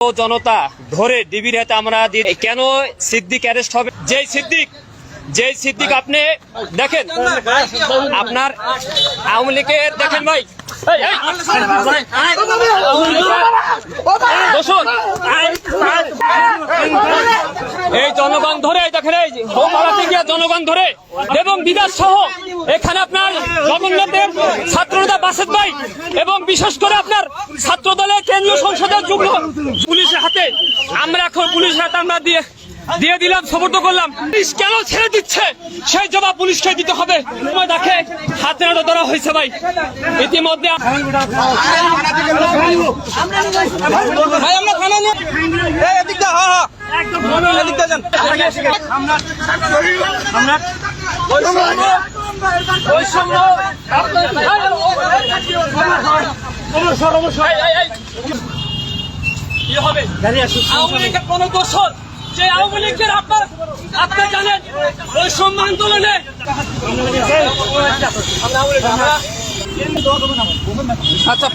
জনতা ধরে ডিবির হাতে আমরা কেন সিদ্দিক অ্যারেস্ট হবে? যেই সিদ্দিক আপনি দেখেন, আপনার আওয়ামী লীগের দেখেন ভাই, এই জনগণ ধরে দেখেন, এই জনগণ ধরে এবং বিকাশ সহ এখানে আপনার জগন্নাথের ছাত্রনেতা বাসেদ ভাই এবং বিশেষ করে আপনার ছাত্র দলের কেন্দ্রীয় সংসদের যুগ্ম পুলিশের হাতে আমরা এখন পুলিশের হাতে আমরা দিয়ে দিলাম, সমর্থ করলাম। পুলিশ কেন ছেড়ে দিচ্ছে সেই জবাব পুলিশকে দিতে হবে। দেখে হাতে নাড়া ধরা হয়েছে ভাই ইতিমধ্যে। কোন দোষর যে আওয়ামী লীগের আপনি জানেন বৈষম্য আন্দোলনে আচ্ছা